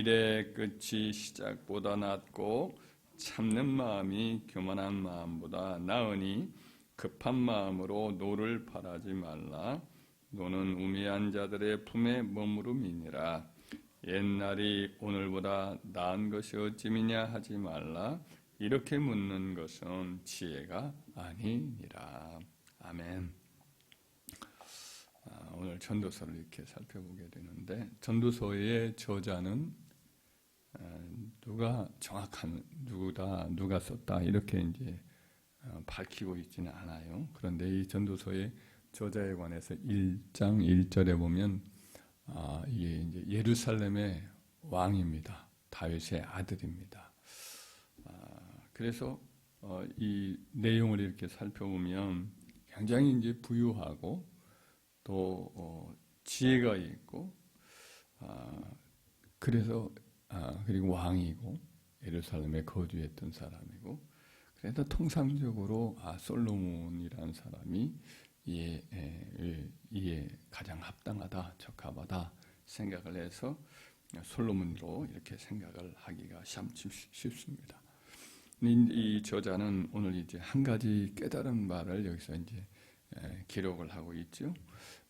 일의 끝이 시작보다 낫고 참는 마음이 교만한 마음보다 나으니 급한 마음으로 노를 바라지 말라. 노는 우매한 자들의 품에 머무름이니라. 옛날이 오늘보다 나은 것이 어찌미냐 하지 말라. 이렇게 묻는 것은 지혜가 아니니라. 아멘. 오늘 전도서를 이렇게 살펴보게 되는데, 전도서의 저자는 누가 썼다 이렇게 이제 밝히고 있지는 않아요. 그런데 이 전도서의 저자에 관해서 1장 1절에 보면 이게 이제 예루살렘의 왕입니다. 다윗의 아들입니다. 그래서 이 내용을 이렇게 살펴보면 굉장히 이제 부유하고 또 지혜가 있고 그리고 왕이고 예루살렘에 거주했던 사람이고, 그래서 통상적으로 솔로몬이라는 사람이 이에 가장 합당하다, 적합하다 생각을 해서 솔로몬으로 이렇게 생각을 하기가 참 쉽습니다. 이 저자는 오늘 이제 한 가지 깨달은 말을 여기서 이제 기록을 하고 있죠.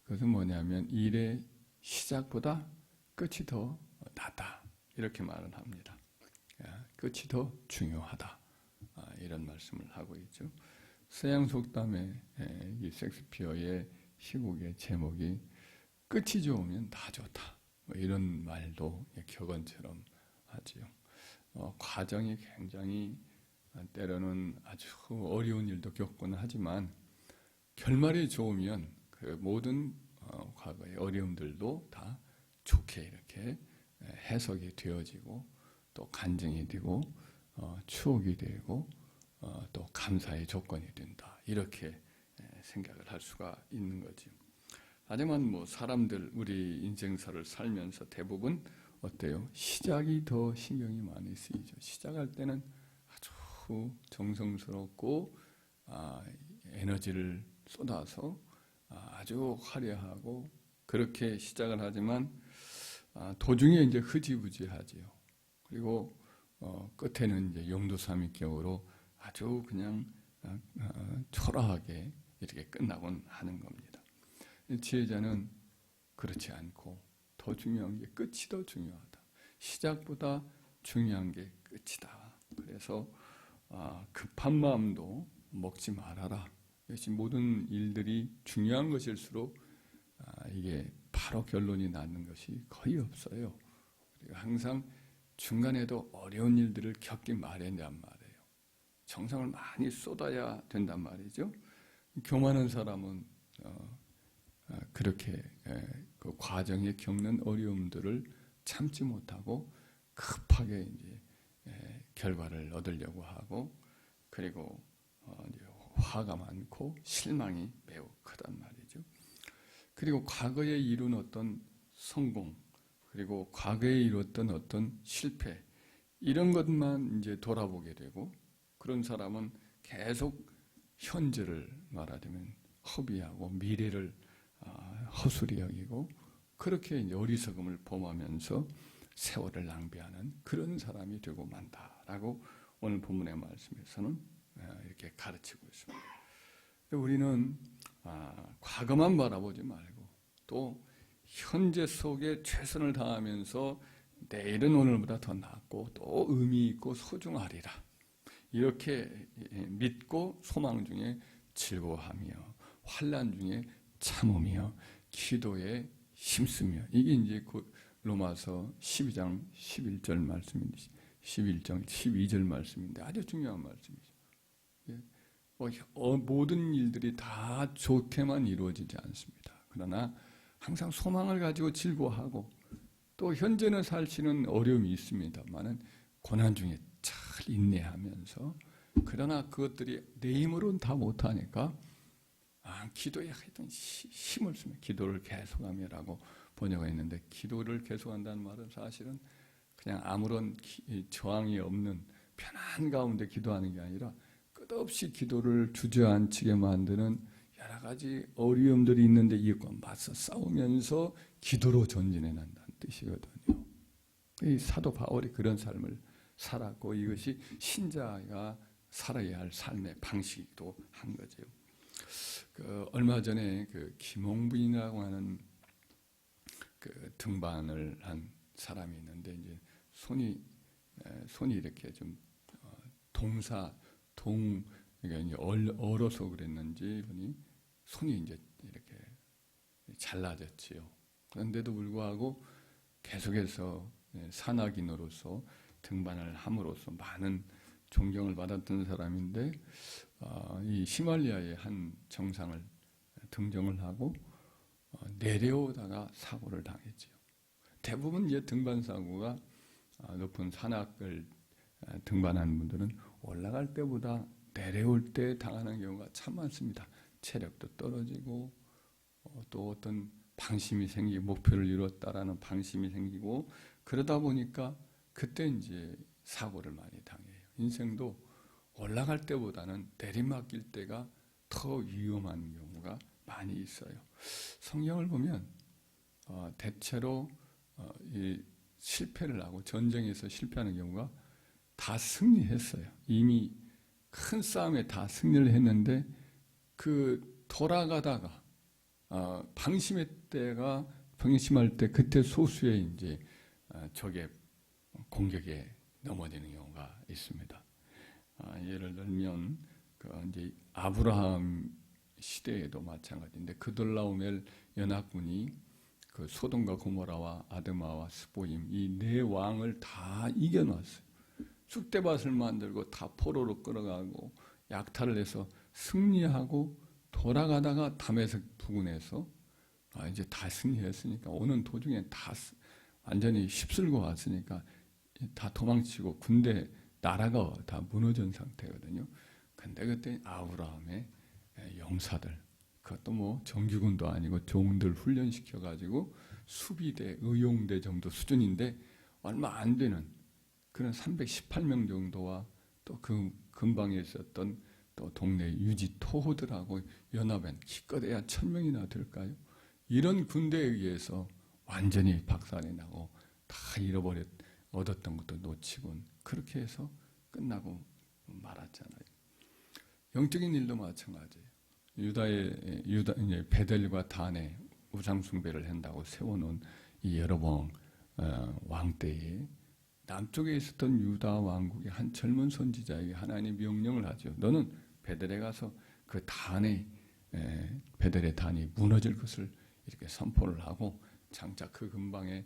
그것은 뭐냐면 일의 시작보다 끝이 더 낫다 이렇게 말을 합니다. 끝이 더 중요하다 이런 말씀을 하고 있죠. 서양 속담에 이 셰익스피어의 시곡의 제목이 끝이 좋으면 다 좋다 이런 말도 격언처럼 하지요. 과정이 굉장히 때로는 아주 어려운 일도 겪곤 하지만 결말이 좋으면 그 모든 과거의 어려움들도 다 좋게 이렇게 해석이 되어지고 또 간증이 되고 추억이 되고 또 감사의 조건이 된다 이렇게 생각을 할 수가 있는 거죠. 하지만 사람들 우리 인생사를 살면서 대부분 어때요? 시작이 더 신경이 많이 쓰이죠. 시작할 때는 아주 정성스럽고 에너지를 쏟아서 아주 화려하고 그렇게 시작을 하지만 도중에 이제 흐지부지하지요. 그리고 끝에는 이제 용두삼위격으로 아주 그냥 초라하게 이렇게 끝나곤 하는 겁니다. 지혜자는 그렇지 않고 더 중요한 게 끝이 더 중요하다. 시작보다 중요한 게 끝이다. 그래서 급한 마음도 먹지 말아라. 역시 모든 일들이 중요한 것일수록 이게 바로 결론이 나는 것이 거의 없어요. 그리고 항상 중간에도 어려운 일들을 겪기 마련이란 말이에요. 정성을 많이 쏟아야 된단 말이죠. 교만한 사람은 그렇게 그 과정에 겪는 어려움들을 참지 못하고 급하게 이제 결과를 얻으려고 하고, 그리고 이제 화가 많고 실망이 매우 크단 말이죠. 그리고 과거에 이룬 어떤 성공, 그리고 과거에 이뤘던 어떤 실패, 이런 것만 이제 돌아보게 되고, 그런 사람은 계속 현재를 말하자면 허비하고 미래를 허술히 여기고 그렇게 이제 어리석음을 범하면서 세월을 낭비하는 그런 사람이 되고 만다라고 오늘 본문의 말씀에서는 이렇게 가르치고 있습니다. 우리는 과거만 바라보지 말고 또 현재 속에 최선을 다하면서 내일은 오늘보다 더 낫고 또 의미 있고 소중하리라 이렇게 믿고 소망 중에 즐거워하며 환난 중에 참으며 기도에 힘쓰며, 이게 이제 로마서 12장 11절 말씀인데 11장 12절 말씀인데 아주 중요한 말씀이죠. 모든 일들이 다 좋게만 이루어지지 않습니다. 그러나 항상 소망을 가지고 즐거워하고 또 현재는 사실은 어려움이 있습니다만은 고난 중에 잘 인내하면서, 그러나 그것들이 내 힘으로는 다 못하니까 기도에 하여튼 힘을 쓰면 기도를 계속하며라고 번역가 있는데, 기도를 계속한다는 말은 사실은 그냥 아무런 저항이 없는 편안 가운데 기도하는 게 아니라 끝없이 기도를 주저앉히게 만드는 여러 가지 어려움들이 있는데 이것과 맞서 싸우면서 기도로 전진해 난다는 뜻이거든요. 이 사도 바울이 그런 삶을 살았고 이것이 신자가 살아야 할 삶의 방식이기도 한 거죠. 얼마 전에 김홍빈이라고 하는 등반을 한 사람이 있는데 이제 손이 이렇게 좀 그러니까 이제 얼어서 그랬는지 보니 손이 이제 이렇게 잘라졌지요. 그런데도 불구하고 계속해서 산악인으로서 등반을 함으로써 많은 존경을 받았던 사람인데 이 히말라야의 한 정상을 등정을 하고 내려오다가 사고를 당했지요. 대부분 이제 등반 사고가 높은 산악을 등반하는 분들은 올라갈 때보다 내려올 때 당하는 경우가 참 많습니다. 체력도 떨어지고 또 어떤 방심이 생기고 목표를 이뤘다라는 방심이 생기고 그러다 보니까 그때 이제 사고를 많이 당해요. 인생도 올라갈 때보다는 내리막길 때가 더 위험한 경우가 많이 있어요. 성경을 보면 대체로 이 실패를 하고 전쟁에서 실패하는 경우가 다 승리했어요. 이미 큰 싸움에 다 승리를 했는데 돌아가다가 방심할 때 그때 소수의 이제 적의 공격에 넘어지는 경우가 있습니다. 예를 들면 이제 아브라함 시대에도 마찬가지인데 그돌라오멜 연합군이 소돔과 고모라와 아드마와 스보임 이 네 왕을 다 이겨놨어요. 쑥대밭을 만들고 다 포로로 끌어가고 약탈을 해서 승리하고 돌아가다가 다메섹 부근에서 이제 다 승리했으니까 오는 도중에 다 완전히 휩쓸고 왔으니까 다 도망치고 군대 나라가 다 무너진 상태거든요. 근데 그때 아브라함의 용사들 그것도 뭐 정규군도 아니고 종들 훈련시켜가지고 수비대, 의용대 정도 수준인데 얼마 안 되는 그런 318명 정도와 또 그 근방에 있었던 또 동네 유지 토호들하고 연합엔 기껏해야 1000명이나 될까요? 이런 군대에 의해서 완전히 박살이 나고 다 얻었던 것도 놓치곤 그렇게 해서 끝나고 말았잖아요. 영적인 일도 마찬가지예요. 베델과 단에 우상 숭배를 한다고 세워놓은 이 여로보암 왕 때에 남쪽에 있었던 유다 왕국의 한 젊은 선지자에게 하나님이 명령을 하죠. 너는 베델에 가서 그 베델의 단이 무너질 것을 이렇게 선포를 하고 장차 그 근방에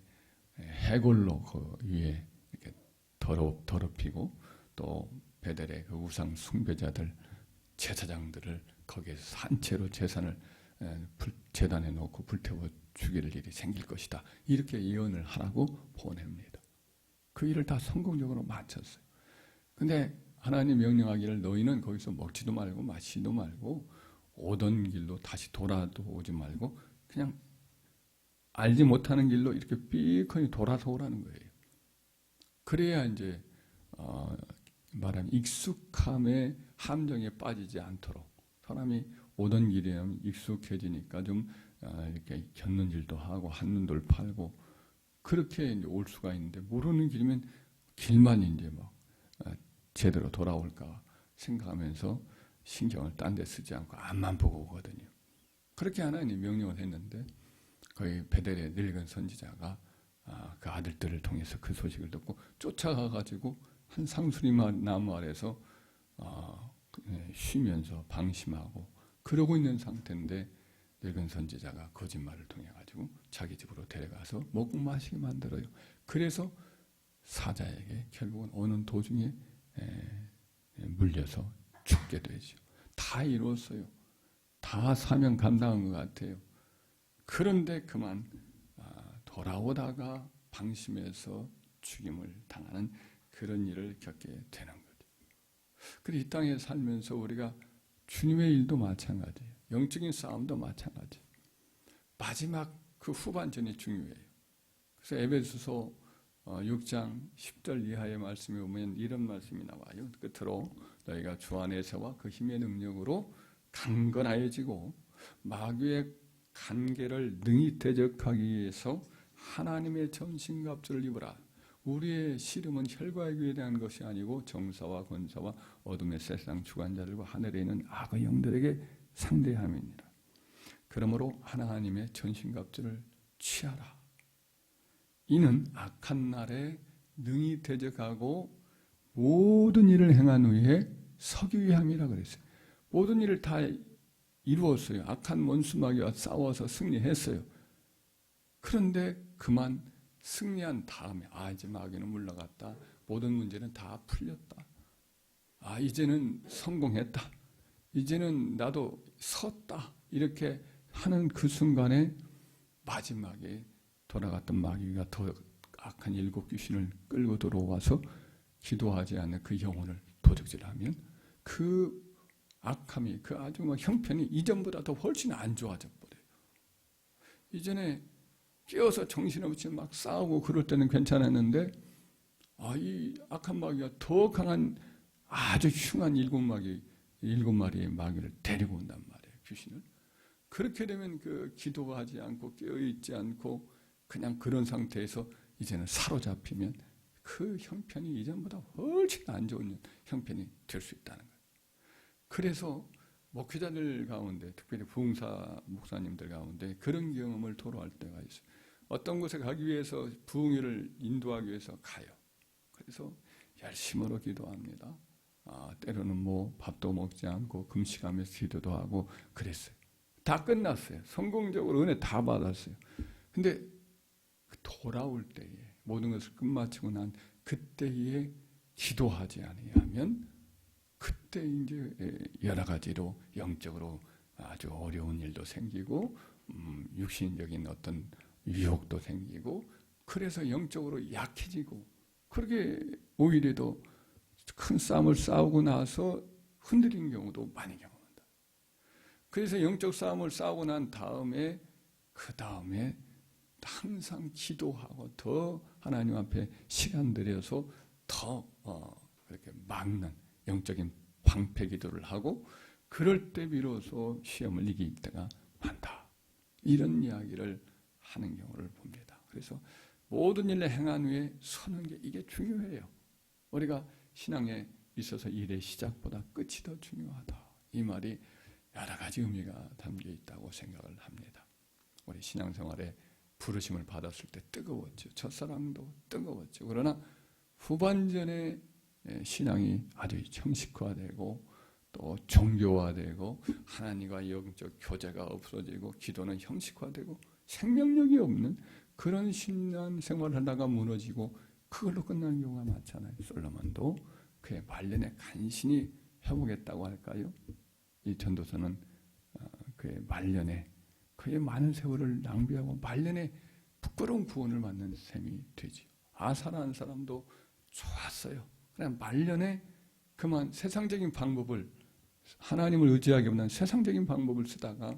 해골로 그 위에 이렇게 더럽히고 또 베델의 그 우상 숭배자들 제사장들을 거기에서 산채로 재산을 제단에 놓고 불태워 죽일 일이 생길 것이다. 이렇게 예언을 하라고 보냅니다. 그 일을 다 성공적으로 마쳤어요. 근데 하나님 명령하기를 너희는 거기서 먹지도 말고 마시지도 말고 오던 길로 다시 돌아도 오지 말고 그냥 알지 못하는 길로 이렇게 삐커니 돌아서 오라는 거예요. 그래야 이제 말하면 익숙함의 함정에 빠지지 않도록 사람이 오던 길이면 익숙해지니까 좀 이렇게 곁눈질도 하고 한눈도 팔고 그렇게 이제 올 수가 있는데 모르는 길이면 길만 이제 막 제대로 돌아올까 생각하면서 신경을 딴 데 쓰지 않고 앞만 보고 오거든요. 그렇게 하나님 명령을 했는데 거기 베델의 늙은 선지자가 그 아들들을 통해서 그 소식을 듣고 쫓아가가지고 한 상수리 나무 아래서 쉬면서 방심하고 그러고 있는 상태인데 늙은 선지자가 거짓말을 통해 가지고 자기 집으로 데려가서 먹고 마시게 만들어요. 그래서 사자에게 결국은 오는 도중에 물려서 죽게 되죠. 다 이뤘어요. 다 사명 감당한 것 같아요. 그런데 그만 돌아오다가 방심해서 죽임을 당하는 그런 일을 겪게 되는 거죠. 그리고 이 땅에 살면서 우리가 주님의 일도 마찬가지예요. 영적인 싸움도 마찬가지예요. 마지막 그 후반전이 중요해요. 그래서 에베소서 6장 10절 이하의 말씀에 보면 이런 말씀이 나와요. 끝으로 너희가 주 안에서와 그 힘의 능력으로 강건하여지고 마귀의 간계를 능히 대적하기 위해서 하나님의 전신갑주를 입으라. 우리의 씨름은 혈과 육에 대한 것이 아니고 정사와 권사와 어둠의 세상 주관자들과 하늘에 있는 악의 영들에게 상대함이니라. 그러므로 하나님의 전신갑주를 취하라. 이는 악한 날에 능히 대적하고 모든 일을 행한 후에 서기 위함이라 그랬어요. 모든 일을 다 이루었어요. 악한 원수마귀와 싸워서 승리했어요. 그런데 그만 승리한 다음에 이제 마귀는 물러갔다. 모든 문제는 다 풀렸다. 이제는 성공했다. 이제는 나도 섰다. 이렇게 하는 그 순간에 마지막에 돌아갔던 마귀가 더 악한 일곱 귀신을 끌고 들어와서 기도하지 않는 그 영혼을 도적질하면 그 악함이, 그 아주 형편이 이전보다 더 훨씬 안 좋아져 버려요. 이전에 깨어서 정신없이 막 싸우고 그럴 때는 괜찮았는데 이 악한 마귀가 더 강한 아주 흉한 일곱 마리의 마귀를 데리고 온단 말이에요. 귀신을. 그렇게 되면 그 기도하지 않고 깨어있지 않고 그냥 그런 상태에서 이제는 사로잡히면 그 형편이 이전보다 훨씬 안 좋은 형편이 될 수 있다는 거예요. 그래서 목회자들 가운데, 특별히 부흥사 목사님들 가운데 그런 경험을 토로할 때가 있어요. 어떤 곳에 가기 위해서 부흥회를 인도하기 위해서 가요. 그래서 열심으로 기도합니다. 때로는 밥도 먹지 않고 금식하면서 기도도 하고 그랬어요. 다 끝났어요. 성공적으로 은혜 다 받았어요. 근데 돌아올 때에 모든 것을 끝마치고 난 그때에 기도하지 아니하면 그때 이제 여러 가지로 영적으로 아주 어려운 일도 생기고 육신적인 어떤 유혹도 생기고 그래서 영적으로 약해지고 그렇게 오히려 더 큰 싸움을 싸우고 나서 흔들린 경우도 많이 경험한다. 그래서 영적 싸움을 싸우고 난 다음에 그 다음에 항상 기도하고 더 하나님 앞에 시간 들여서 더 그렇게 막는 영적인 방패 기도를 하고 그럴 때 비로소 시험을 이길 때가 많다. 이런 이야기를 하는 경우를 봅니다. 그래서 모든 일을 행한 후에 서는 게 이게 중요해요. 우리가 신앙에 있어서 일의 시작보다 끝이 더 중요하다. 이 말이 여러 가지 의미가 담겨 있다고 생각을 합니다. 우리 신앙생활에 부르심을 받았을 때 뜨거웠죠. 첫사랑도 뜨거웠죠. 그러나 후반전에 신앙이 아주 형식화되고 또 종교화되고 하나님과 영적 교제가 없어지고 기도는 형식화되고 생명력이 없는 그런 신앙 생활을 하다가 무너지고 그걸로 끝나는 경우가 많잖아요. 솔로몬도 그의 말년에 간신히 해보겠다고 할까요? 이 전도서는 그의 말년에 그의 많은 세월을 낭비하고 말년에 부끄러운 구원을 받는 셈이 되지. 아사라는 사람도 좋았어요. 그냥 말년에 그만 세상적인 방법을 하나님을 의지하기보다는 세상적인 방법을 쓰다가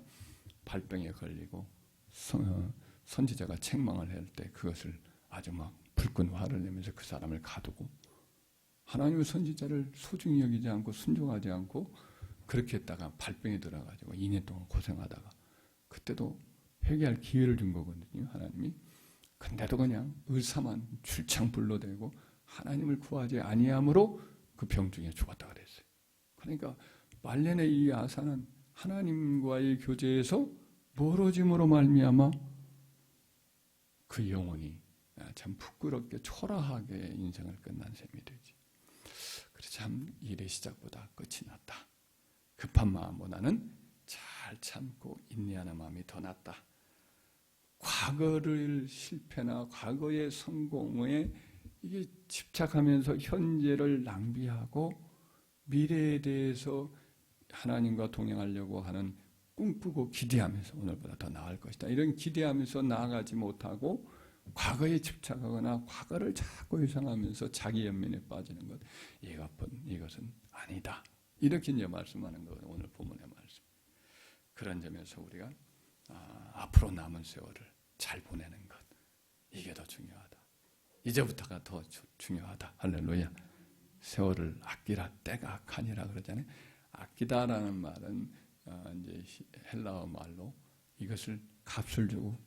발병에 걸리고 선지자가 책망을 할 때 그것을 아주 막 불끈 화를 내면서 그 사람을 가두고 하나님의 선지자를 소중히 여기지 않고 순종하지 않고 그렇게 했다가 발병에 들어가지고 2년 동안 고생하다가 그때도 회개할 기회를 준 거거든요. 하나님이. 근데도 그냥 의사만 출창 불러대고 하나님을 구하지 아니함으로 그 병중에 죽었다 그랬어요. 그러니까 말년에 이 아사는 하나님과의 교제에서 멀어짐으로 말미암아 그 영혼이 참 부끄럽게 초라하게 인생을 끝난 셈이 되지. 그래서 참 일의 시작보다 끝이 낫다. 급한 마음보다는 잘 참고 인내하는 마음이 더 낫다. 과거를 실패나 과거의 성공에 이게 집착하면서 현재를 낭비하고 미래에 대해서 하나님과 동행하려고 하는 꿈꾸고 기대하면서 오늘보다 더 나을 것이다. 이런 기대하면서 나아가지 못하고 과거에 집착하거나 과거를 자꾸 회상하면서 자기 연민에 빠지는 것, 이것은 아니다. 이렇게 이제 말씀하는 거 오늘 본문의 말씀. 그런 점에서 우리가 앞으로 남은 세월을 잘 보내는 것, 이게 더 중요하다. 이제부터가 더 중요하다. 할렐루야. 세월을 아끼라 때가 악하니라 그러잖아요. 아끼다라는 말은 이제 헬라어 말로 이것을 값을 주고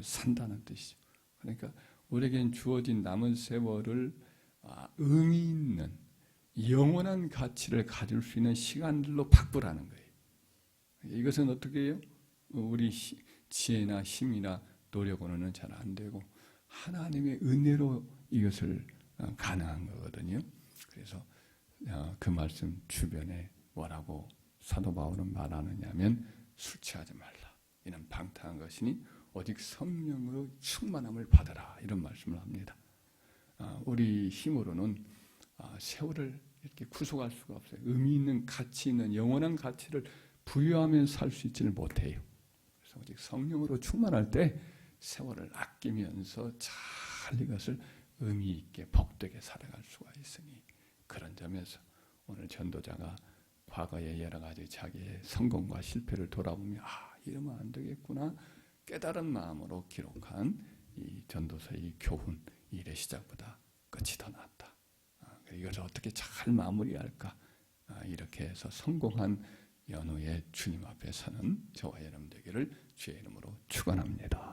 산다는 뜻이죠. 그러니까 우리에겐 주어진 남은 세월을 의미 있는 영원한 가치를 가질 수 있는 시간들로 바꾸라는 거예요. 이것은 어떻게 해요? 우리 지혜나 힘이나 노력으로는 잘 안 되고 하나님의 은혜로 이것을 가능한 거거든요. 그래서 그 말씀 주변에 뭐라고 사도 바울은 말하느냐면 술 취하지 말라. 이는 방탕한 것이니 오직 성령으로 충만함을 받아라. 이런 말씀을 합니다. 우리 힘으로는 세월을 이렇게 구속할 수가 없어요. 의미 있는 가치 있는 영원한 가치를 부여하면서 살 수 있지를 못해요. 그래서 오직 성령으로 충만할 때 세월을 아끼면서 잘 이것을 의미 있게 복되게 살아갈 수가 있으니 그런 점에서 오늘 전도자가 과거의 여러 가지 자기의 성공과 실패를 돌아보며 이러면 안 되겠구나 깨달은 마음으로 기록한 이 전도서의 교훈 일의 시작보다 끝이 더 낫다. 이것을 어떻게 잘 마무리할까 이렇게 해서 성공한 연후에 주님 앞에 서는 저와 여러분 되기를 주의 이름으로 축원합니다.